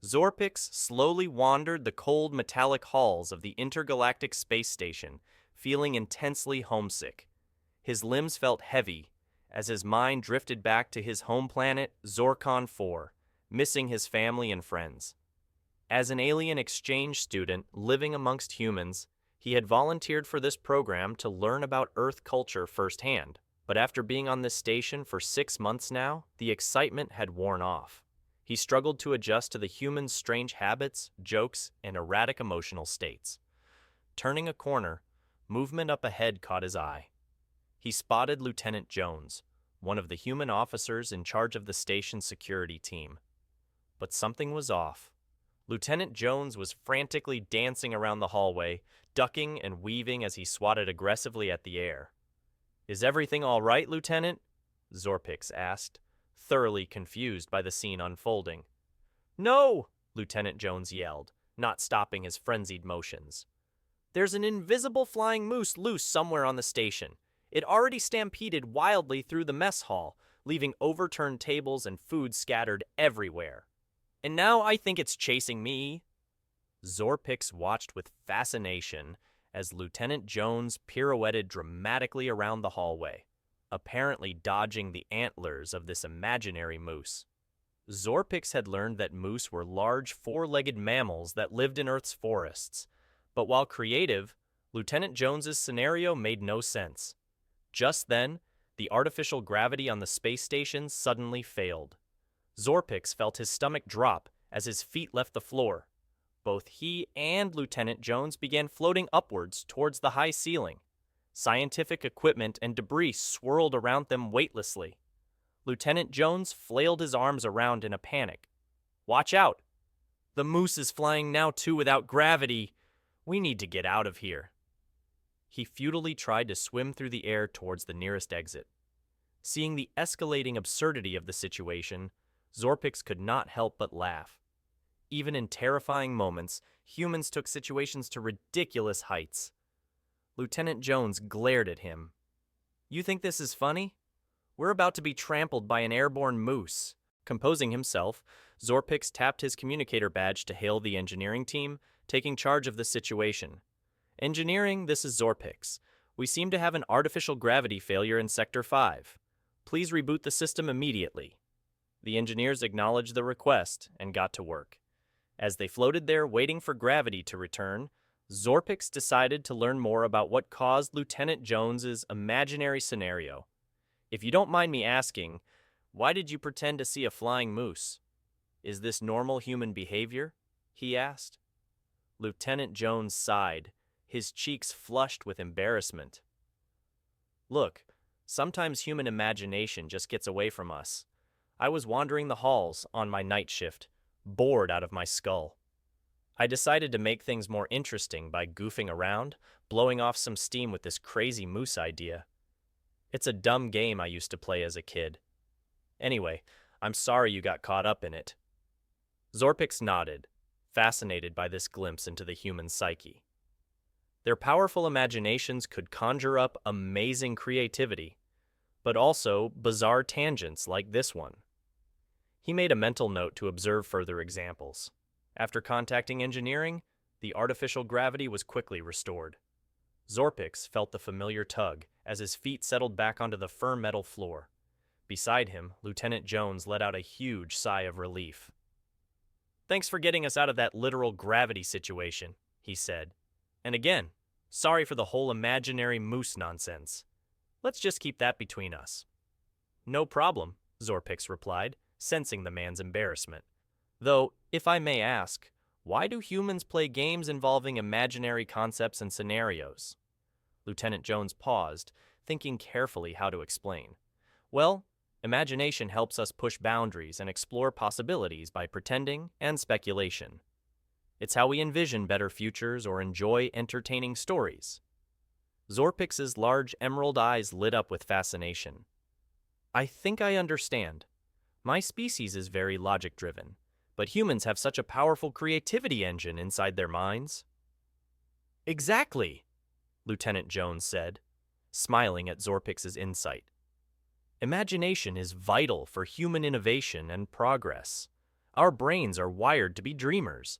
Zorpix slowly wandered the cold metallic halls of the intergalactic space station, feeling intensely homesick. His limbs felt heavy as his mind drifted back to his home planet, Zorkon 4, missing his family and friends. As an alien exchange student living amongst humans, he had volunteered for this program to learn about Earth culture firsthand. But after being on this station for 6 months now, the excitement had worn off. He struggled to adjust to the humans' strange habits, jokes, and erratic emotional states. Turning a corner, movement up ahead caught his eye. He spotted Lieutenant Jones, one of the human officers in charge of the station's security team. But something was off. Lieutenant Jones was frantically dancing around the hallway, ducking and weaving as he swatted aggressively at the air. "Is everything all right, Lieutenant?" Zorpix asked, thoroughly confused by the scene unfolding. "No!" Lieutenant Jones yelled, not stopping his frenzied motions. "There's an invisible flying moose loose somewhere on the station. It already stampeded wildly through the mess hall, leaving overturned tables and food scattered everywhere. And now I think it's chasing me." Zorpix watched with fascination as Lieutenant Jones pirouetted dramatically around the hallway, apparently dodging the antlers of this imaginary moose. Zorpix had learned that moose were large four-legged mammals that lived in Earth's forests, but while creative, Lieutenant Jones's scenario made no sense. Just then, the artificial gravity on the space station suddenly failed. Zorpix felt his stomach drop as his feet left the floor. Both he and Lieutenant Jones began floating upwards towards the high ceiling. Scientific equipment and debris swirled around them weightlessly. Lieutenant Jones flailed his arms around in a panic. "Watch out! The moose is flying now too without gravity. We need to get out of here." He futilely tried to swim through the air towards the nearest exit. Seeing the escalating absurdity of the situation, Zorpix could not help but laugh. Even in terrifying moments, humans took situations to ridiculous heights. Lieutenant Jones glared at him. "You think this is funny? We're about to be trampled by an airborne moose." Composing himself, Zorpix tapped his communicator badge to hail the engineering team, taking charge of the situation. "Engineering, this is Zorpix. We seem to have an artificial gravity failure in Sector 5. Please reboot the system immediately." The engineers acknowledged the request and got to work. As they floated there waiting for gravity to return, Zorpix decided to learn more about what caused Lieutenant Jones's imaginary scenario. "If you don't mind me asking, why did you pretend to see a flying moose? Is this normal human behavior?" he asked. Lieutenant Jones sighed, his cheeks flushed with embarrassment. "Look, sometimes human imagination just gets away from us. I was wandering the halls on my night shift, bored out of my skull. I decided to make things more interesting by goofing around, blowing off some steam with this crazy moose idea. It's a dumb game I used to play as a kid. Anyway, I'm sorry you got caught up in it." Zorpix nodded, fascinated by this glimpse into the human psyche. Their powerful imaginations could conjure up amazing creativity, but also bizarre tangents like this one. He made a mental note to observe further examples. After contacting engineering, the artificial gravity was quickly restored. Zorpix felt the familiar tug as his feet settled back onto the firm metal floor. Beside him, Lieutenant Jones let out a huge sigh of relief. "Thanks for getting us out of that literal gravity situation," he said. "And again, sorry for the whole imaginary moose nonsense. Let's just keep that between us." "No problem," Zorpix replied, sensing the man's embarrassment. "Though, if I may ask, why do humans play games involving imaginary concepts and scenarios?" Lieutenant Jones paused, thinking carefully how to explain. "Well, imagination helps us push boundaries and explore possibilities by pretending and speculation. It's how we envision better futures or enjoy entertaining stories." Zorpix's large emerald eyes lit up with fascination. "I think I understand. My species is very logic-driven, but humans have such a powerful creativity engine inside their minds." "Exactly," Lieutenant Jones said, smiling at Zorpix's insight. "Imagination is vital for human innovation and progress. Our brains are wired to be dreamers.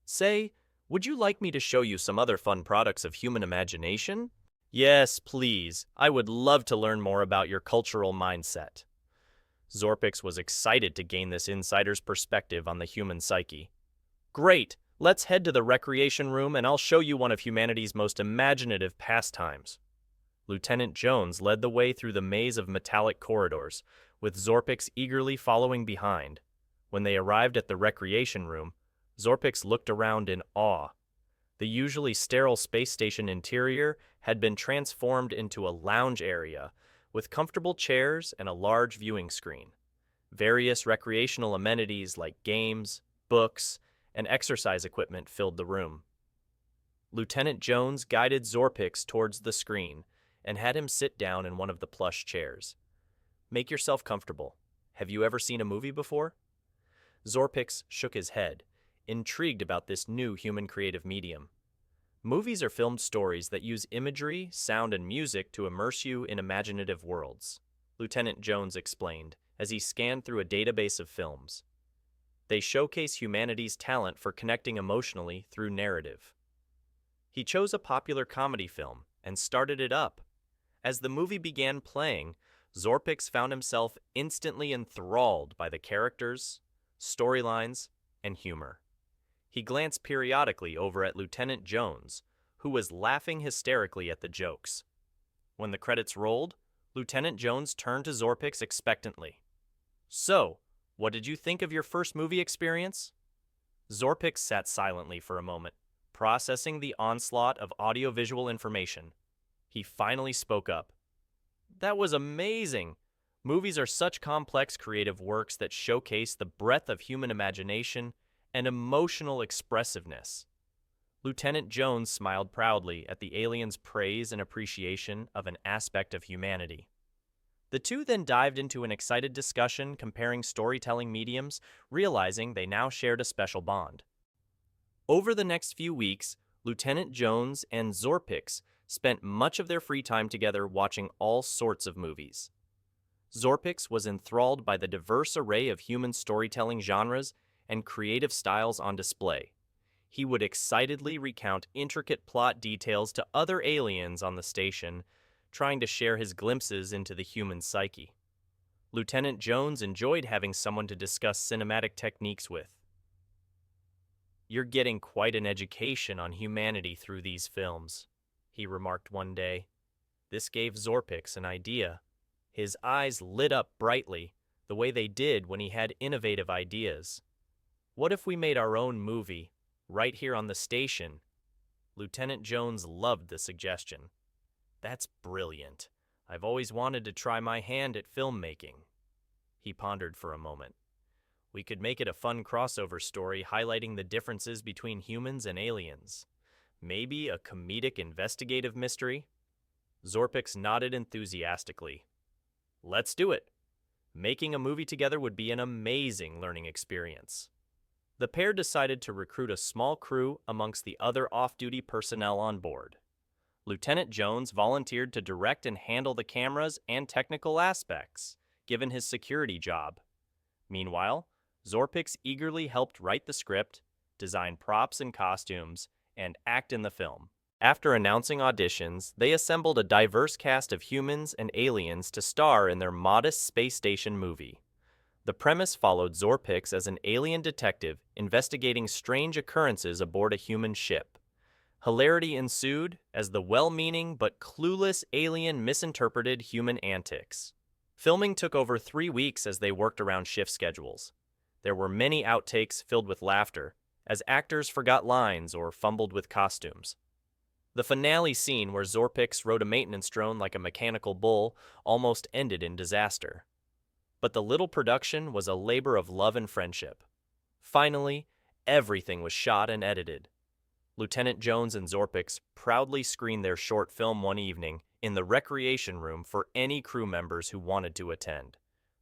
Say, would you like me to show you some other fun products of human imagination? Yes, please. I would love to learn more about your cultural mindset. Zorpix was excited to gain this insider's perspective on the human psyche. Great! Let's head to the recreation room and I'll show you one of humanity's most imaginative pastimes. Lieutenant Jones led the way through the maze of metallic corridors, with Zorpix eagerly following behind. When they arrived at the recreation room, Zorpix looked around in awe. The usually sterile space station interior had been transformed into a lounge area, with comfortable chairs and a large viewing screen. Various recreational amenities like games, books, and exercise equipment filled the room. Lieutenant Jones guided Zorpix towards the screen and had him sit down in one of the plush chairs. Make yourself comfortable. Have you ever seen a movie before? Zorpix shook his head, intrigued about this new human creative medium. Movies are filmed stories that use imagery, sound, and music to immerse you in imaginative worlds, Lieutenant Jones explained as he scanned through a database of films. They showcase humanity's talent for connecting emotionally through narrative. He chose a popular comedy film and started it up. As the movie began playing, Zorpix found himself instantly enthralled by the characters, storylines, and humor. He glanced periodically over at Lieutenant Jones, who was laughing hysterically at the jokes. When the credits rolled, Lieutenant Jones turned to Zorpix expectantly. So, what did you think of your first movie experience? Zorpix sat silently for a moment, processing the onslaught of audiovisual information. He finally spoke up. That was amazing! Movies are such complex creative works that showcase the breadth of human imagination and emotional expressiveness. Lieutenant Jones smiled proudly at the aliens' praise and appreciation of an aspect of humanity. The two then dived into an excited discussion comparing storytelling mediums, realizing they now shared a special bond. Over the next few weeks, Lieutenant Jones and Zorpix spent much of their free time together watching all sorts of movies. Zorpix was enthralled by the diverse array of human storytelling genres and creative styles on display. He would excitedly recount intricate plot details to other aliens on the station, trying to share his glimpses into the human psyche. Lieutenant Jones enjoyed having someone to discuss cinematic techniques with. "You're getting quite an education on humanity through these films," he remarked one day. This gave Zorpix an idea. His eyes lit up brightly, the way they did when he had innovative ideas. What if we made our own movie, right here on the station? Lieutenant Jones loved the suggestion. That's brilliant. I've always wanted to try my hand at filmmaking. He pondered for a moment. We could make it a fun crossover story highlighting the differences between humans and aliens. Maybe a comedic investigative mystery? Zorpix nodded enthusiastically. Let's do it. Making a movie together would be an amazing learning experience. The pair decided to recruit a small crew amongst the other off-duty personnel on board. Lieutenant Jones volunteered to direct and handle the cameras and technical aspects, given his security job. Meanwhile, Zorpix eagerly helped write the script, design props and costumes, and act in the film. After announcing auditions, they assembled a diverse cast of humans and aliens to star in their modest space station movie. The premise followed Zorpix as an alien detective investigating strange occurrences aboard a human ship. Hilarity ensued as the well-meaning but clueless alien misinterpreted human antics. Filming took over 3 weeks as they worked around shift schedules. There were many outtakes filled with laughter, as actors forgot lines or fumbled with costumes. The finale scene where Zorpix rode a maintenance drone like a mechanical bull almost ended in disaster. But the little production was a labor of love and friendship. Finally, everything was shot and edited. Lieutenant Jones and Zorpix proudly screened their short film one evening in the recreation room for any crew members who wanted to attend.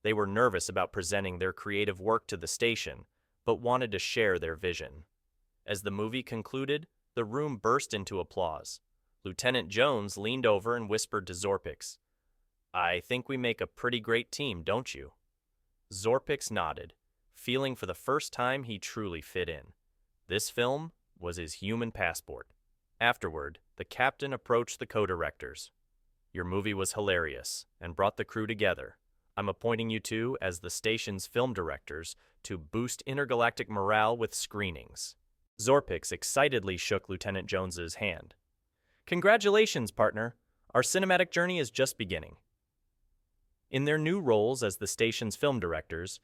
They were nervous about presenting their creative work to the station, but wanted to share their vision. As the movie concluded, the room burst into applause. Lieutenant Jones leaned over and whispered to Zorpix, "I think we make a pretty great team, don't you?" Zorpix nodded, feeling for the first time he truly fit in. This film was his human passport. Afterward, the captain approached the co-directors. Your movie was hilarious and brought the crew together. I'm appointing you two as the station's film directors to boost intergalactic morale with screenings. Zorpix excitedly shook Lieutenant Jones's hand. Congratulations, partner. Our cinematic journey is just beginning. In their new roles as the station's film directors,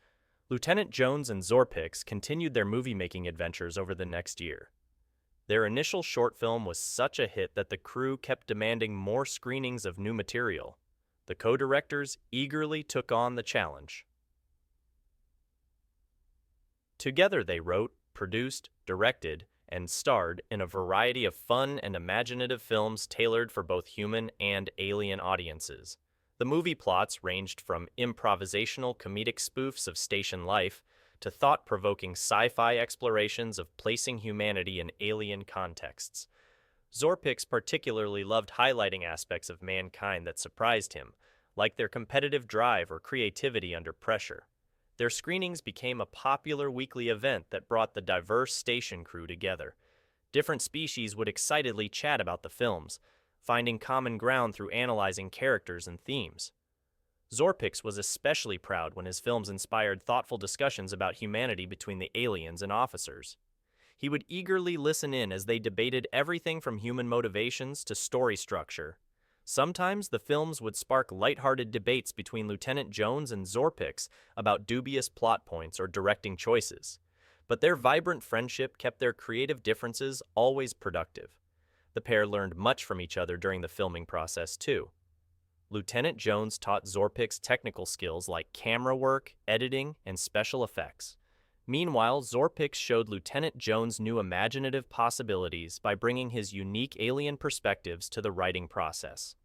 Lieutenant Jones and Zorpix continued their movie-making adventures over the next year. Their initial short film was such a hit that the crew kept demanding more screenings of new material. The co-directors eagerly took on the challenge. Together they wrote, produced, directed, and starred in a variety of fun and imaginative films tailored for both human and alien audiences. The movie plots ranged from improvisational comedic spoofs of station life to thought-provoking sci-fi explorations of placing humanity in alien contexts. Zorpix particularly loved highlighting aspects of mankind that surprised him, like their competitive drive or creativity under pressure. Their screenings became a popular weekly event that brought the diverse station crew together. Different species would excitedly chat about the films, finding common ground through analyzing characters and themes. Zorpix was especially proud when his films inspired thoughtful discussions about humanity between the aliens and officers. He would eagerly listen in as they debated everything from human motivations to story structure. Sometimes the films would spark lighthearted debates between Lieutenant Jones and Zorpix about dubious plot points or directing choices. But their vibrant friendship kept their creative differences always productive. The pair learned much from each other during the filming process, too. Lieutenant Jones taught Zorpix technical skills like camera work, editing, and special effects. Meanwhile, Zorpix showed Lieutenant Jones new imaginative possibilities by bringing his unique alien perspectives to the writing process.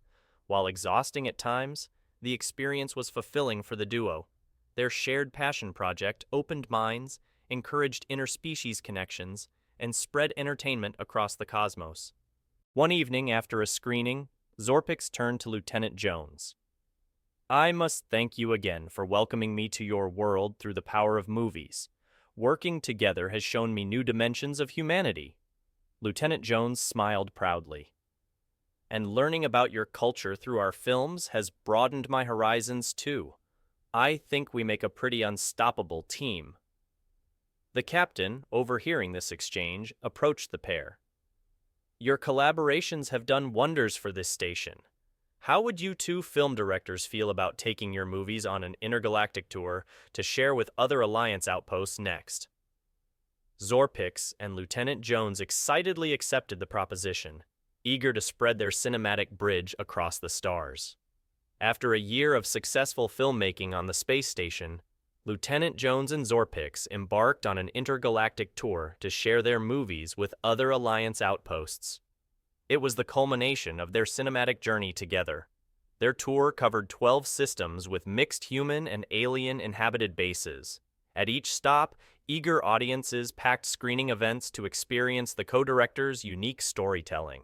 While exhausting at times, the experience was fulfilling for the duo. Their shared passion project opened minds, encouraged interspecies connections, and spread entertainment across the cosmos. One evening after a screening, Zorpix turned to Lieutenant Jones. I must thank you again for welcoming me to your world through the power of movies. Working together has shown me new dimensions of humanity. Lieutenant Jones smiled proudly. And learning about your culture through our films has broadened my horizons too. I think we make a pretty unstoppable team. The captain, overhearing this exchange, approached the pair. Your collaborations have done wonders for this station. How would you two film directors feel about taking your movies on an intergalactic tour to share with other Alliance outposts next? Zorpix and Lieutenant Jones excitedly accepted the proposition, eager to spread their cinematic bridge across the stars. After a year of successful filmmaking on the space station, Lieutenant Jones and Zorpix embarked on an intergalactic tour to share their movies with other Alliance outposts. It was the culmination of their cinematic journey together. Their tour covered 12 systems with mixed human and alien inhabited bases. At each stop, eager audiences packed screening events to experience the co-directors' unique storytelling.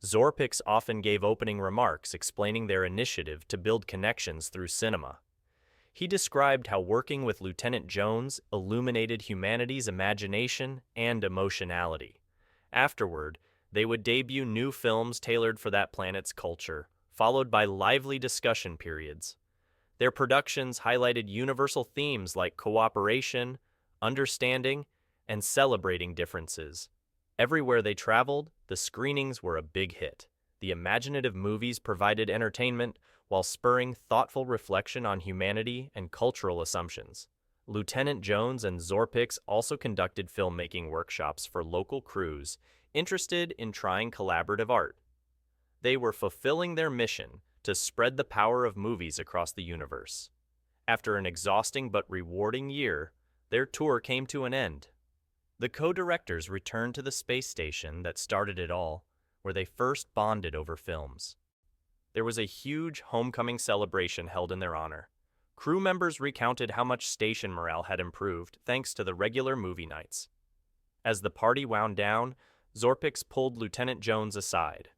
Zorpix often gave opening remarks explaining their initiative to build connections through cinema. He described how working with Lieutenant Jones illuminated humanity's imagination and emotionality. Afterward, they would debut new films tailored for that planet's culture, followed by lively discussion periods. Their productions highlighted universal themes like cooperation, understanding, and celebrating differences. Everywhere they traveled, the screenings were a big hit. The imaginative movies provided entertainment while spurring thoughtful reflection on humanity and cultural assumptions. Lieutenant Jones and Zorpix also conducted filmmaking workshops for local crews interested in trying collaborative art. They were fulfilling their mission to spread the power of movies across the universe. After an exhausting but rewarding year, their tour came to an end. The co-directors returned to the space station that started it all, where they first bonded over films. There was a huge homecoming celebration held in their honor. Crew members recounted how much station morale had improved thanks to the regular movie nights. As the party wound down, Zorpix pulled Lieutenant Jones aside.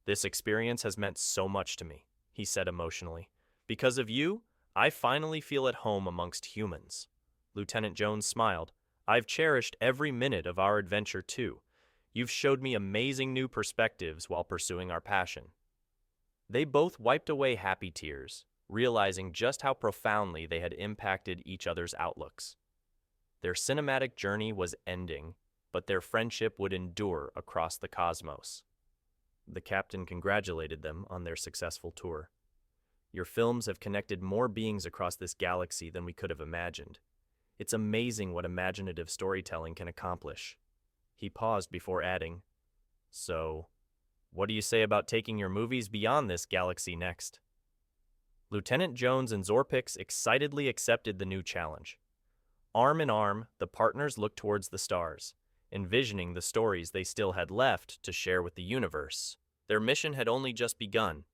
This experience has meant so much to me, he said emotionally. Because of you, I finally feel at home amongst humans. Lieutenant Jones smiled. I've cherished every minute of our adventure, too. You've showed me amazing new perspectives while pursuing our passion. They both wiped away happy tears, realizing just how profoundly they had impacted each other's outlooks. Their cinematic journey was ending, but their friendship would endure across the cosmos. The captain congratulated them on their successful tour. Your films have connected more beings across this galaxy than we could have imagined. It's amazing what imaginative storytelling can accomplish. He paused before adding, So, what do you say about taking your movies beyond this galaxy next? Lieutenant Jones and Zorpix excitedly accepted the new challenge. Arm in arm, the partners looked towards the stars, envisioning the stories they still had left to share with the universe. Their mission had only just begun,